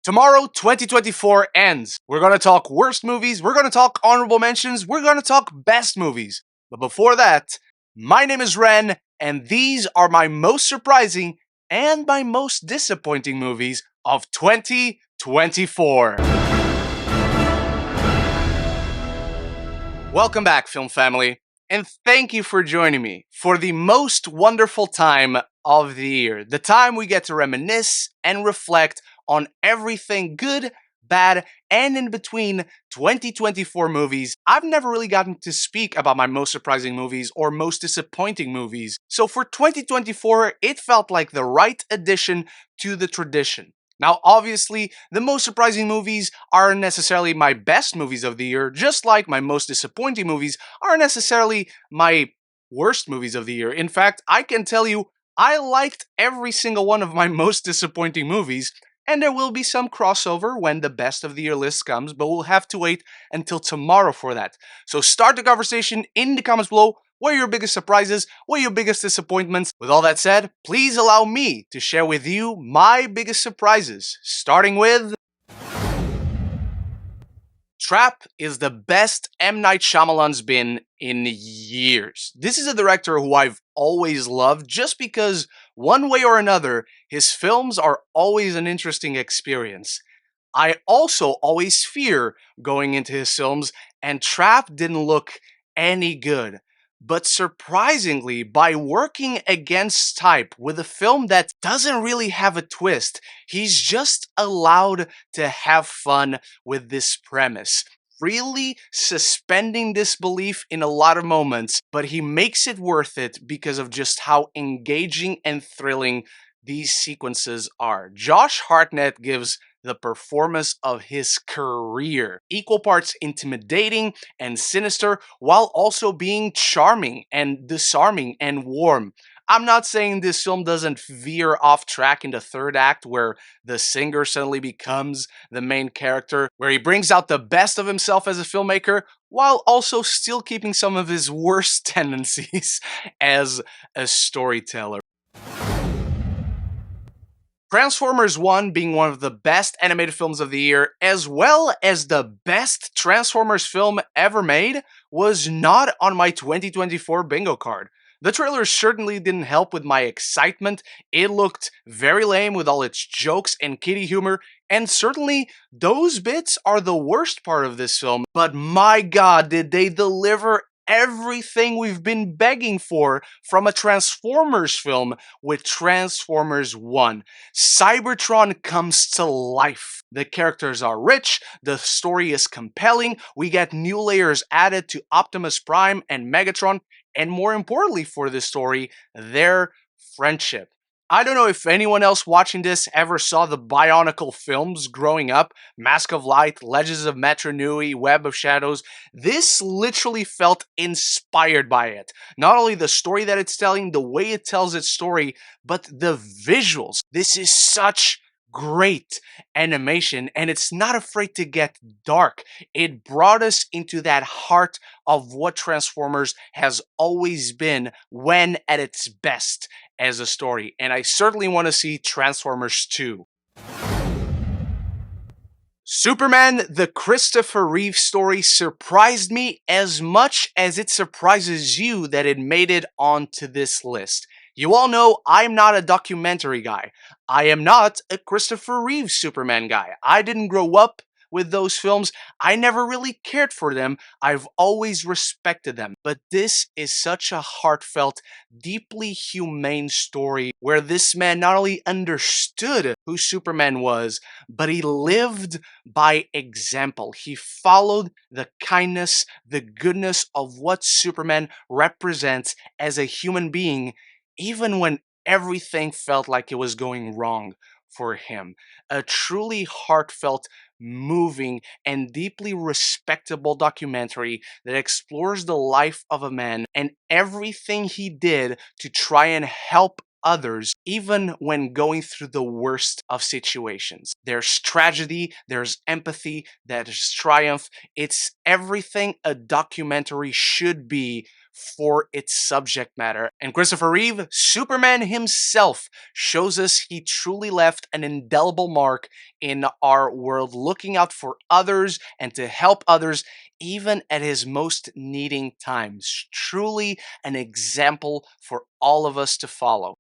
Tomorrow, 2024 ends. We're gonna talk worst movies, we're gonna talk honorable mentions, we're gonna talk best movies. But before that, my name is Ren, and these are my most surprising and my most disappointing movies of 2024. Welcome back, film family, and thank you for joining me for the most wonderful time of the year. The time we get to reminisce and reflect on everything good, bad, and in between 2024 movies. I've never really gotten to speak about my most surprising movies or most disappointing movies. So for 2024, it felt like the right addition to the tradition. Now, obviously, the most surprising movies aren't necessarily my best movies of the year, just like my most disappointing movies aren't necessarily my worst movies of the year. In fact, I can tell you, I liked every single one of my most disappointing movies, and there will be some crossover when the best of the year list comes, but we'll have to wait until tomorrow for that. So start the conversation in the comments below. What are your biggest surprises? What are your biggest disappointments? With all that said, please allow me to share with you my biggest surprises, starting with... Trap is the best M. Night Shyamalan's been in years. This is a director who I've always loved just because, one way or another, his films are always an interesting experience. I also always fear going into his films, and Trap didn't look any good. But surprisingly, by working against type with a film that doesn't really have a twist, he's just allowed to have fun with this premise, really suspending disbelief in a lot of moments, but he makes it worth it because of just how engaging and thrilling these sequences are. Josh Hartnett gives the performance of his career, equal parts intimidating and sinister, while also being charming and disarming and warm. I'm not saying this film doesn't veer off track in the third act where the singer suddenly becomes the main character, where he brings out the best of himself as a filmmaker, while also still keeping some of his worst tendencies as a storyteller. Transformers 1 being one of the best animated films of the year, as well as the best Transformers film ever made, was not on my 2024 bingo card. The trailer certainly didn't help with my excitement. It looked very lame with all its jokes and kiddie humor, and certainly those bits are the worst part of this film, but my god, did they deliver everything we've been begging for from a Transformers film with Transformers 1. Cybertron comes to life. The characters are rich, the story is compelling, we get new layers added to Optimus Prime and Megatron, and more importantly for this story, their friendship. I don't know if anyone else watching this ever saw the Bionicle films growing up. Mask of Light, Legends of Metro Nui, Web of Shadows. This literally felt inspired by it. Not only the story that it's telling, the way it tells its story, but the visuals. This is such great animation, and it's not afraid to get dark. It brought us into that heart of what Transformers has always been when at its best as a story, and I certainly want to see Transformers 2. Superman, the Christopher Reeve story, surprised me as much as it surprises you that it made it onto this list. You all know I'm not a documentary guy. I am not a Christopher Reeve Superman guy. I didn't grow up with those films. I never really cared for them. I've always respected them. But this is such a heartfelt, deeply humane story where this man not only understood who Superman was, but he lived by example. He followed the kindness, the goodness of what Superman represents as a human being, even when everything felt like it was going wrong for him. A truly heartfelt, moving, and deeply respectable documentary that explores the life of a man and everything he did to try and help others, even when going through the worst of situations. There's tragedy, there's empathy, there's triumph. It's everything a documentary should be for its subject matter. And Christopher Reeve, Superman himself, shows us he truly left an indelible mark in our world, looking out for others and to help others even at his most needing times. Truly an example for all of us to follow.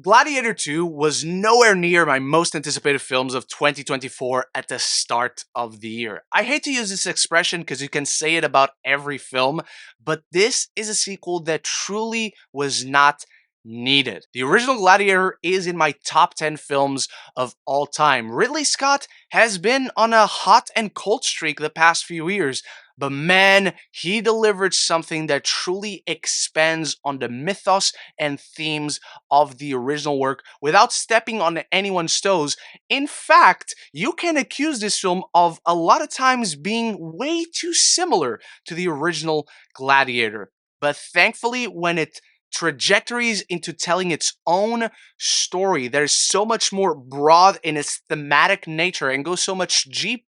Gladiator II was nowhere near my most anticipated films of 2024 at the start of the year. I hate to use this expression because you can say it about every film, but this is a sequel that truly was not needed. The original Gladiator is in my top 10 films of all time. Ridley Scott has been on a hot and cold streak the past few years, but man, he delivered something that truly expands on the mythos and themes of the original work without stepping on anyone's toes. In fact, you can accuse this film of a lot of times being way too similar to the original Gladiator. But thankfully, when it trajectories into telling its own story that is so much more broad in its thematic nature and goes so much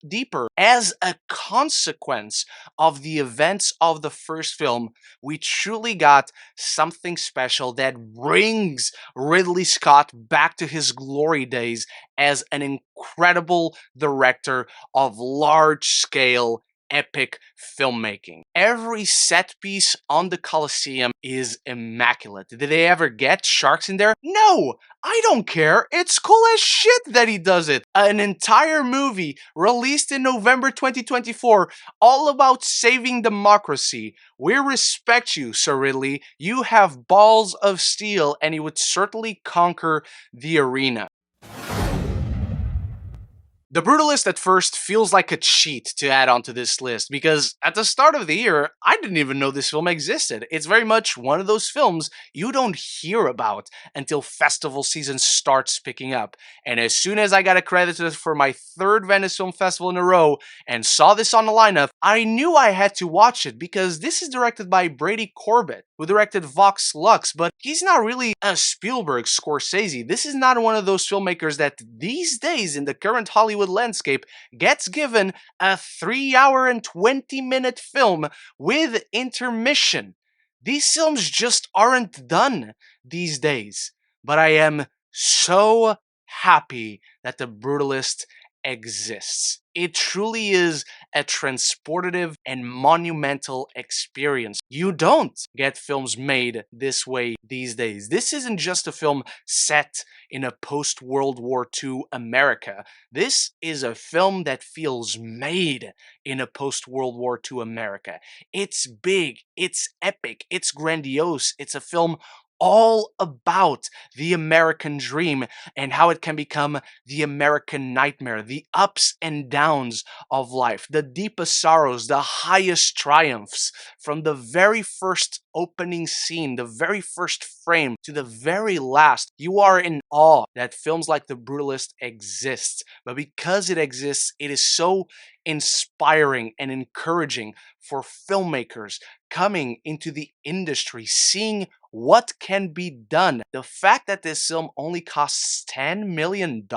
deeper as a consequence of the events of the first film, we truly got something special that brings Ridley Scott back to his glory days as an incredible director of large-scale epic filmmaking. Every set piece on the Colosseum is immaculate. Did they ever get sharks in there? No! I don't care. It's cool as shit that he does it. An entire movie released in November 2024 all about saving democracy. We respect you, Sir Ridley. You have balls of steel and you would certainly conquer the arena. The Brutalist at first feels like a cheat to add onto this list because at the start of the year, I didn't even know this film existed. It's very much one of those films you don't hear about until festival season starts picking up. And as soon as I got accredited for my third Venice Film Festival in a row and saw this on the lineup, I knew I had to watch it because this is directed by Brady Corbett, who directed Vox Lux, but he's not really a Spielberg, Scorsese. This is not one of those filmmakers that these days in the current Hollywood landscape gets given a 3-hour and 20-minute film with intermission. These films just aren't done these days. But I am so happy that The Brutalist exists. It truly is a transportative and monumental experience. You don't get films made this way these days. This isn't just a film set in a post-World War II America. This is a film that feels made in a post-World War II America. It's big, it's epic, it's grandiose, it's a film all about the American dream and how it can become the American nightmare, the ups and downs of life, the deepest sorrows, the highest triumphs, from the very first opening scene, the very first frame, to the very last. You are in awe that films like The Brutalist exist, but because it exists, it is so inspiring and encouraging for filmmakers coming into the industry, seeing what can be done. The fact that this film only costs $10 million,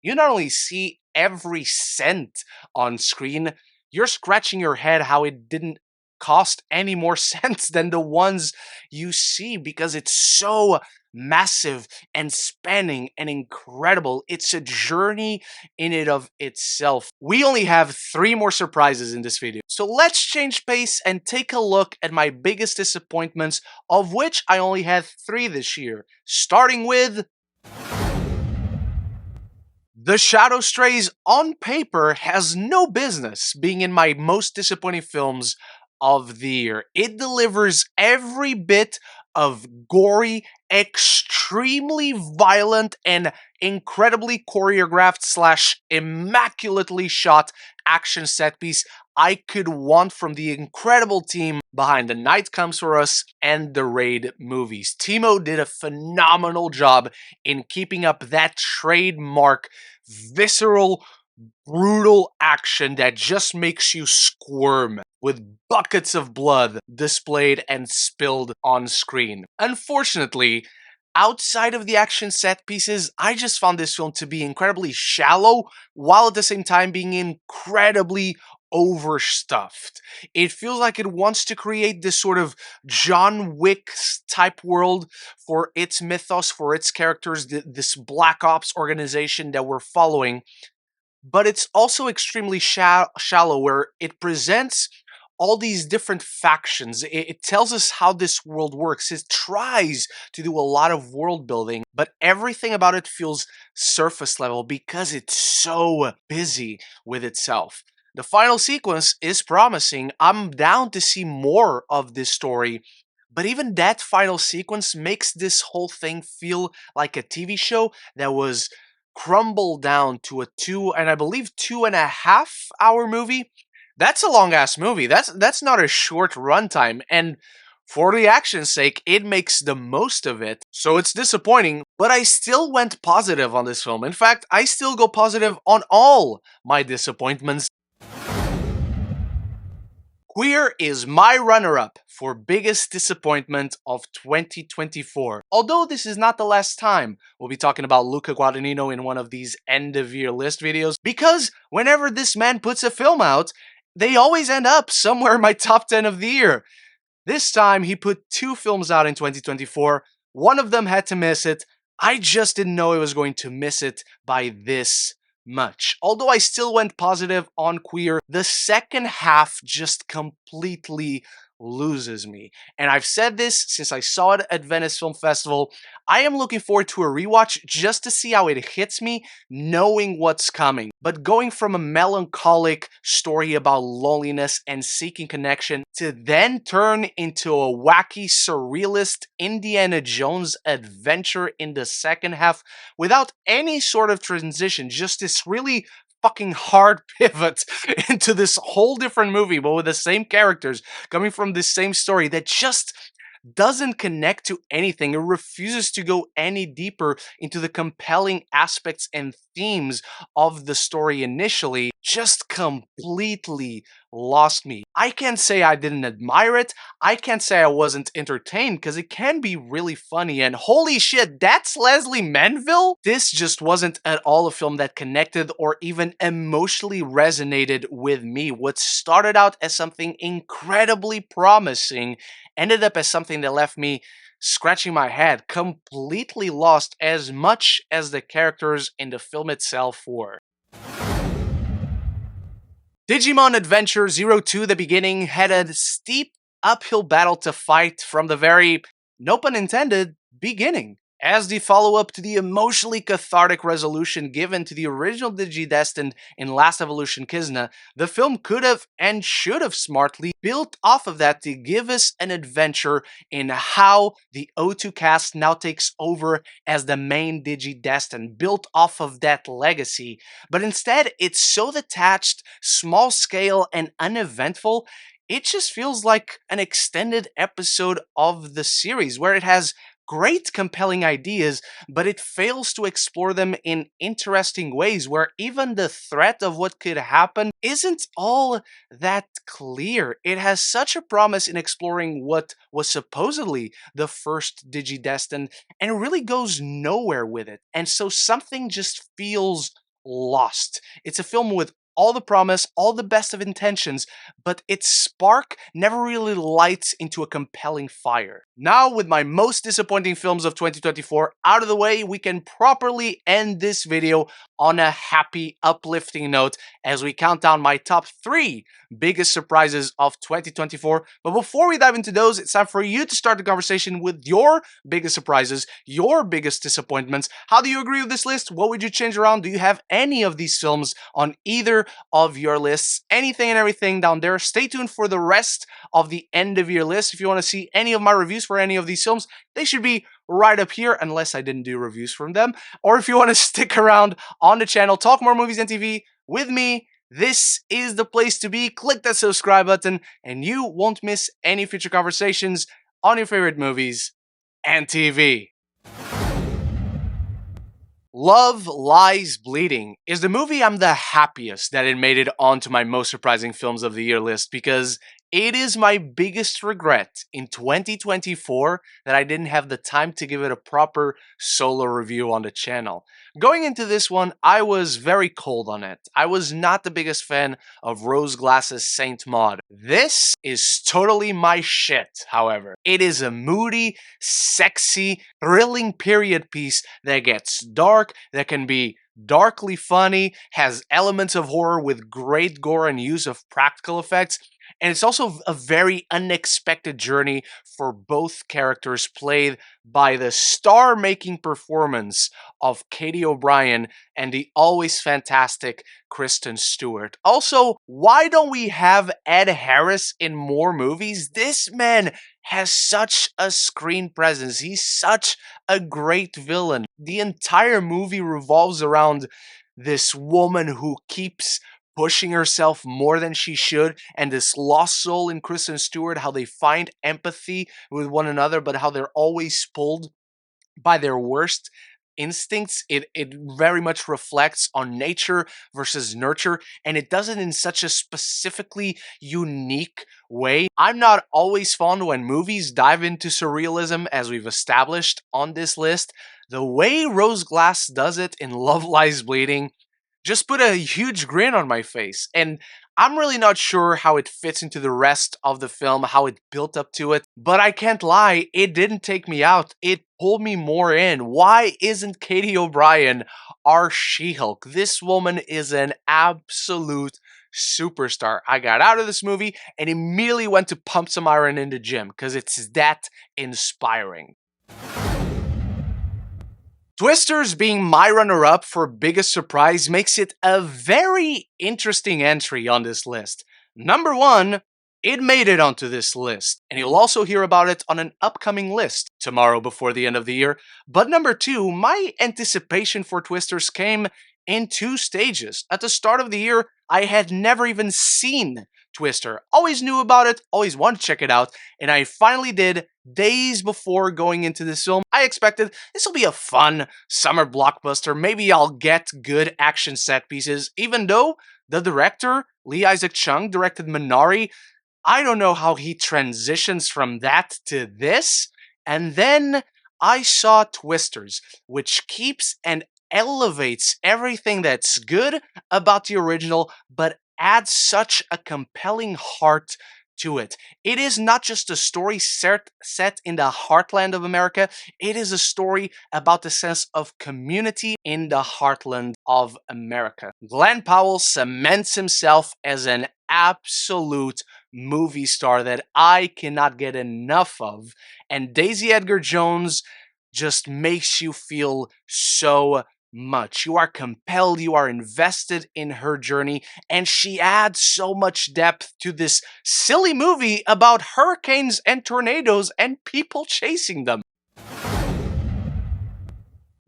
you not only see every cent on screen, you're scratching your head how it didn't cost any more cents than the ones you see because it's so massive and spanning and incredible. It's a journey in and of itself. We only have 3 more surprises in this video. So let's change pace and take a look at my biggest disappointments, of which I only had 3 this year. Starting with The Shadow Strays. On paper has no business being in my most disappointing films of the year. It delivers every bit of gory, extremely violent, and incredibly choreographed slash immaculately shot action set piece I could want from the incredible team behind The Night Comes For Us and the Raid movies. Timo did a phenomenal job in keeping up that trademark, visceral, brutal action that just makes you squirm, with buckets of blood displayed and spilled on screen. Unfortunately, Outside of the action set pieces, I just found this film to be incredibly shallow, while at the same time being incredibly overstuffed. It feels like it wants to create this sort of John Wick type world for its mythos, for its characters, this Black Ops organization that we're following, but it's also extremely shallow, where it presents all these different factions. It tells us how this world works. It tries to do a lot of world building, but everything about it feels surface level because it's so busy with itself. The final sequence is promising. I'm down to see more of this story, but even that final sequence makes this whole thing feel like a TV show that was crumble down to a 2.5 hour movie. That's a long ass movie. That's not a short runtime, and for the action's sake, it makes the most of it. So it's disappointing, but I still went positive on this film. In fact, I still go positive on all my disappointments. Queer is my runner-up for biggest disappointment of 2024. Although this is not the last time we'll be talking about Luca Guadagnino in one of these end-of-year list videos, because whenever this man puts a film out, they always end up somewhere in my top 10 of the year. This time, he put two films out in 2024. One of them had to miss it. I just didn't know it was going to miss it by this much. Although I still went positive on Queer, the second half just completely loses me. And I've said this since I saw it at Venice Film Festival. I am looking forward to a rewatch just to see how it hits me, knowing what's coming. But going from a melancholic story about loneliness and seeking connection to then turn into a wacky, surrealist Indiana Jones adventure in the second half without any sort of transition, just this really fucking hard pivot into this whole different movie, but with the same characters coming from this same story that just doesn't connect to anything. It refuses to go any deeper into the compelling aspects and themes of the story initially. Just completely lost me. I can't say I didn't admire it. I can't say I wasn't entertained, because it can be really funny, and holy shit, that's Leslie Manville? This just wasn't at all a film that connected or even emotionally resonated with me. What started out as something incredibly promising ended up as something that left me scratching my head, completely lost, as much as the characters in the film itself were. Digimon Adventure 02, the beginning, had a steep uphill battle to fight from the very, no pun intended, beginning. As the follow-up to the emotionally cathartic resolution given to the original Digidestined in Last Evolution Kizna, the film could have and should have smartly built off of that to give us an adventure in how the O2 cast now takes over as the main Digidestined, built off of that legacy. But instead, it's so detached, small-scale, and uneventful, it just feels like an extended episode of the series where it has great compelling ideas, but it fails to explore them in interesting ways, where even the threat of what could happen isn't all that clear. It has such a promise in exploring what was supposedly the first Digidestined, and really goes nowhere with it. And so something just feels lost. It's a film with all the promise, all the best of intentions, but its spark never really lights into a compelling fire. Now, with my most disappointing films of 2024 out of the way, we can properly end this video on a happy, uplifting note as we count down my top 3 biggest surprises of 2024. But before we dive into those, it's time for you to start the conversation with your biggest surprises, your biggest disappointments. How do you agree with this list? What would you change around? Do you have any of these films on either of your lists? Anything and everything down there. Stay tuned for the rest of the end of year list. If you want to see any of my reviews for any of these films, they should be right up here, unless I didn't do reviews from them. Or if you want to stick around on the channel, talk more movies and TV with me, this is the place to be. Click that subscribe button and you won't miss any future conversations on your favorite movies and TV. Love Lies Bleeding is the movie I'm the happiest that it made it onto my most surprising films of the year list, because It is my biggest regret in 2024 that I didn't have the time to give it a proper solo review on the channel. Going into this one, I was very cold on it. I was not the biggest fan of Rose Glass's Saint Maud. This is totally my shit, however. It is a moody, sexy, thrilling period piece that gets dark, that can be darkly funny, has elements of horror with great gore and use of practical effects, and it's also a very unexpected journey for both characters, played by the star making performance of Katie O'Brien and the always fantastic Kristen Stewart. Also, why don't we have Ed Harris in more movies? This man has such a screen presence. He's such a great villain. The entire movie revolves around this woman who keeps pushing herself more than she should, and this lost soul in Kristen Stewart, how they find empathy with one another, but how they're always pulled by their worst instincts. It very much reflects on nature versus nurture, and it does it in such a specifically unique way. I'm not always fond when movies dive into surrealism, as we've established on this list. The way Rose Glass does it in Love Lies Bleeding just put a huge grin on my face. And I'm really not sure how it fits into the rest of the film, how it built up to it, but I can't lie, it didn't take me out. It pulled me more in. Why isn't Katie O'Brien our She-Hulk? This woman is an absolute superstar. I got out of this movie and immediately went to pump some iron in the gym because it's that inspiring. Twisters being my runner-up for biggest surprise makes it a very interesting entry on this list. Number one, it made it onto this list, and you'll also hear about it on an upcoming list tomorrow before the end of the year. But number two, my anticipation for Twisters came in two stages. At the start of the year, I had never even seen Twister. Always knew about it, always wanted to check it out, and I finally did days before going into this film. I expected this will be a fun summer blockbuster. Maybe I'll get good action set pieces, even though the director, Lee Isaac Chung, directed Minari. I don't know how he transitions from that to this. And then I saw Twisters, which keeps and elevates everything that's good about the original, but adds such a compelling heart to it. It is not just a story set in the heartland of America, it is a story about the sense of community in the heartland of America. Glenn Powell cements himself as an absolute movie star that I cannot get enough of, and Daisy Edgar Jones just makes you feel so much. You are compelled, you are invested in her journey, and she adds so much depth to this silly movie about hurricanes and tornadoes and people chasing them.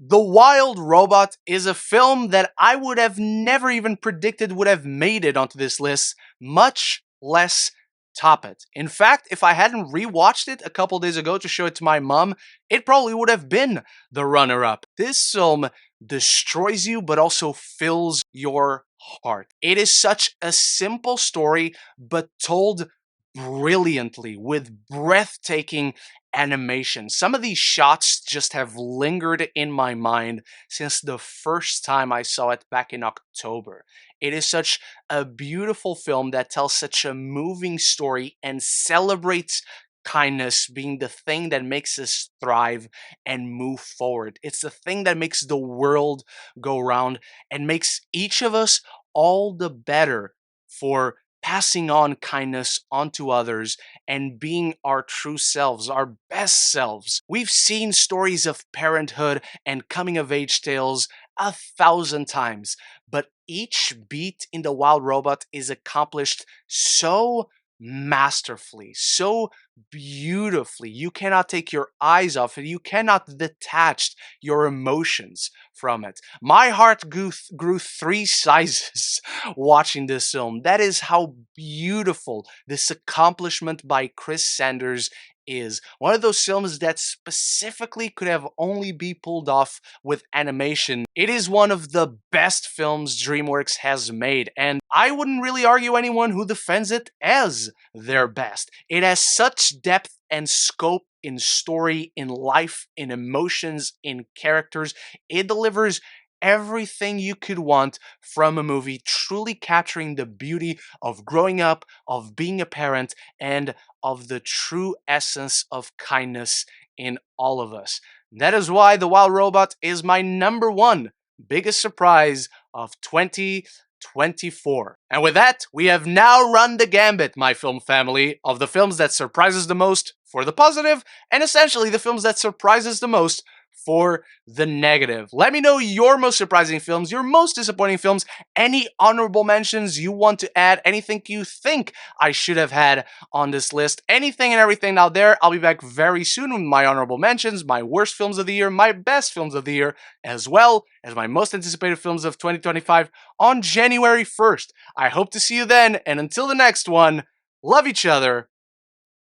The Wild Robot is a film that I would have never even predicted would have made it onto this list, much less top it. In fact, if I hadn't rewatched it a couple days ago to show it to my mom, it probably would have been the runner-up. This film destroys you, but also fills your heart. It is such a simple story, but told brilliantly with breathtaking animation. Some of these shots just have lingered in my mind since the first time I saw it back in October. It is such a beautiful film that tells such a moving story and celebrates kindness being the thing that makes us thrive and move forward. It's the thing that makes the world go round and makes each of us all the better for passing on kindness onto others and being our true selves, our best selves. We've seen stories of parenthood and coming of age tales 1,000 times, but each beat in The Wild Robot is accomplished so masterfully, so beautifully. You cannot take your eyes off it. You cannot detach your emotions from it. My heart grew 3 sizes watching this film. That is how beautiful this accomplishment by Chris Sanders is one of those films that specifically could have only be pulled off with animation. It is one of the best films DreamWorks has made, and I wouldn't really argue anyone who defends it as their best. It has such depth and scope in story, in life, in emotions, in characters. It delivers everything you could want from a movie, truly capturing the beauty of growing up, of being a parent, and of the true essence of kindness in all of us. That is why The Wild Robot is my number one biggest surprise of 2024. And with that, we have now run the gambit, my film family, of the films that surprises the most for the positive, and essentially the films that surprises the most for the negative. Let me know your most surprising films, your most disappointing films, any honorable mentions you want to add, anything you think I should have had on this list, anything and everything out there. I'll be back very soon with my honorable mentions, my worst films of the year, my best films of the year, as well as my most anticipated films of 2025 on January 1st. I hope to see you then, and until the next one, love each other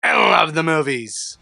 and love the movies.